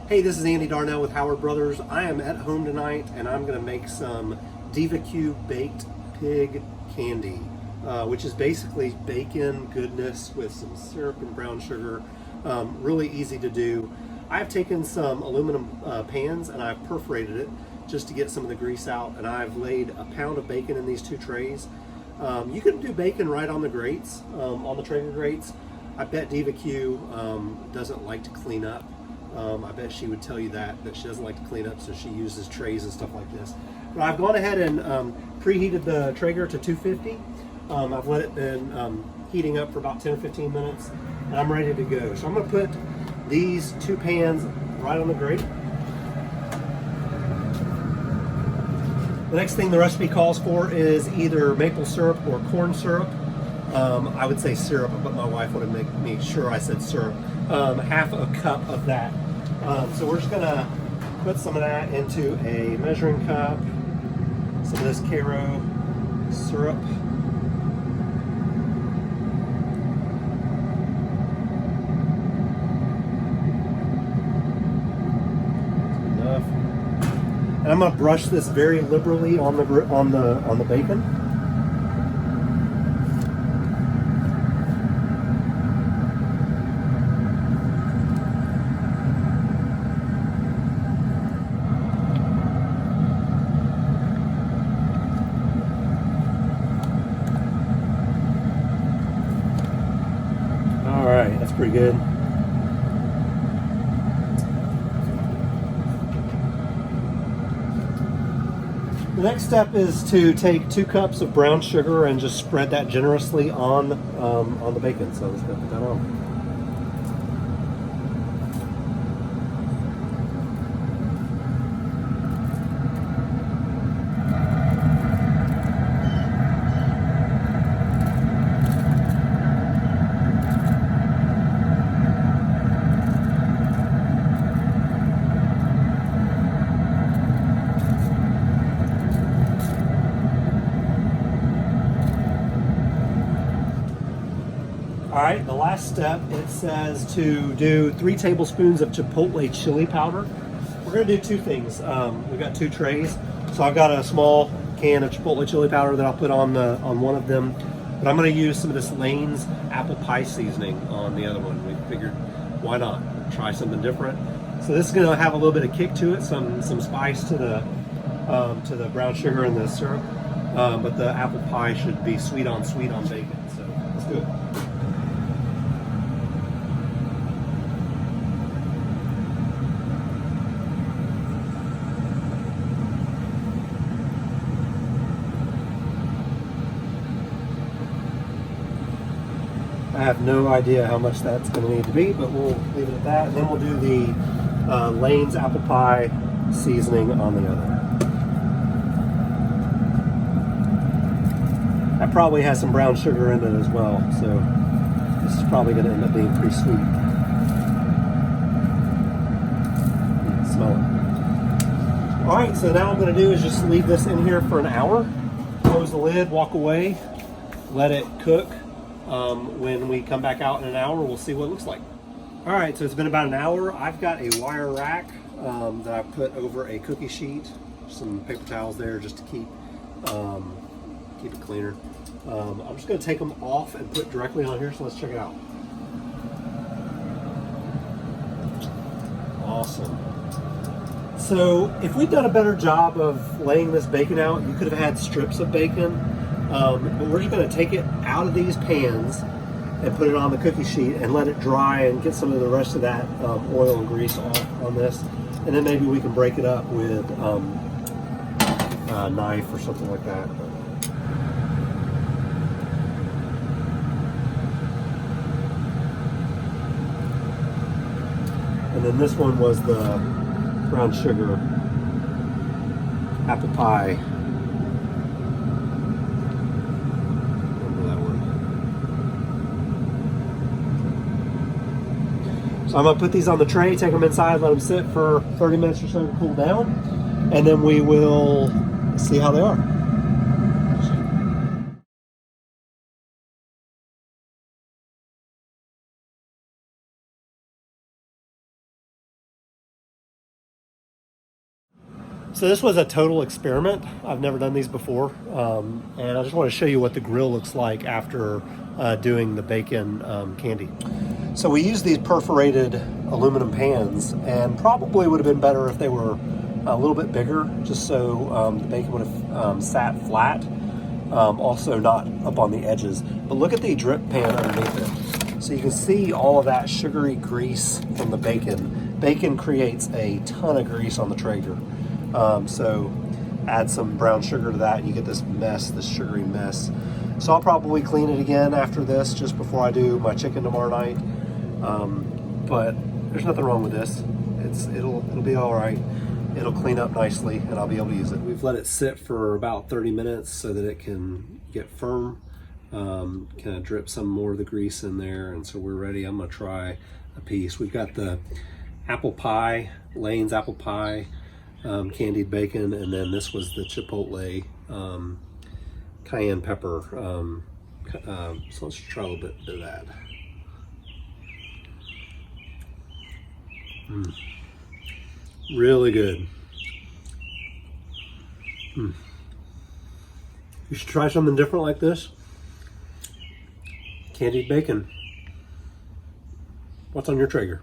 Hey, this is Andy Darnell with Howard Brothers. I am at home tonight and I'm going to make some Diva baked pig candy, which is basically bacon goodness with some syrup and brown sugar. Really easy to do. I've taken some aluminum pans and I've perforated it just to get some of the grease out, and I've laid a pound of bacon in these two trays. You can do bacon right on the grates, on the Traeger grates. I bet Diva doesn't like to clean up. I bet she would tell you that she doesn't like to clean up, so she uses trays and stuff like this. But I've gone ahead and preheated the Traeger to 250. I've let it been heating up for about 10 or 15 minutes, and I'm ready to go. So I'm going to put these two pans right on the grate. The next thing the recipe calls for is either maple syrup or corn syrup. I would say syrup, but my wife wanted to make me sure I said syrup. Half a cup of that. So we're just gonna put some of that into a measuring cup. Some of this Caro syrup. Enough. And I'm gonna brush this very liberally on the bacon. Alright, that's pretty good. The next step is to take 2 cups of brown sugar and just spread that generously on the bacon. So let's go put that on. All right, the last step, it says to do 3 tablespoons of chipotle chili powder. We're gonna do 2 things. We've got 2 trays. So I've got a small can of chipotle chili powder that I'll put on one of them. But I'm gonna use some of this Lane's apple pie seasoning on the other one. We figured, why not? Try something different. So this is gonna have a little bit of kick to it, some spice to the brown sugar and the syrup. But the apple pie should be sweet on bacon. So let's do it. I have no idea how much that's going to need to be, but we'll leave it at that. And then we'll do the Lane's apple pie seasoning on the other. That probably has some brown sugar in it as well, so this is probably going to end up being pretty sweet. Smell it. All right, so now what I'm going to do is just leave this in here for an hour. Close the lid, walk away, let it cook. When we come back out in an hour, we'll see what it looks like. All right, so it's been about an hour. I've got a wire rack that I put over a cookie sheet, some paper towels there just to keep it cleaner. I'm just going to take them off and put directly on here, so let's check it out. Awesome. So if we'd done a better job of laying this bacon out, you could have had strips of bacon. But we're just going to take it out of these pans and put it on the cookie sheet and let it dry and get some of the rest of that oil and grease off on this. And then maybe we can break it up with a knife or something like that. And then this one was the brown sugar apple pie. So I'm gonna put these on the tray, take them inside, let them sit for 30 minutes or so to cool down, and then we will see how they are. So this was a total experiment. I've never done these before, and I just want to show you what the grill looks like after doing the bacon candy. So we used these perforated aluminum pans, and probably would have been better if they were a little bit bigger, just so the bacon would have sat flat, also not up on the edges. But look at the drip pan underneath it. So you can see all of that sugary grease from the bacon. Bacon creates a ton of grease on the Traeger. So add some brown sugar to that and you get this mess, this sugary mess. So I'll probably clean it again after this, just before I do my chicken tomorrow night. But there's nothing wrong with this. It'll be all right. It'll clean up nicely and I'll be able to use it. We've let it sit for about 30 minutes so that it can get firm, kind of drip some more of the grease in there. And so we're ready. I'm gonna try a piece. We've got the apple pie, Lane's apple pie, candied bacon, and then this was the chipotle cayenne pepper. So let's try a little bit of that. Really good. You should try something different like this. Candied bacon. What's on your Traeger?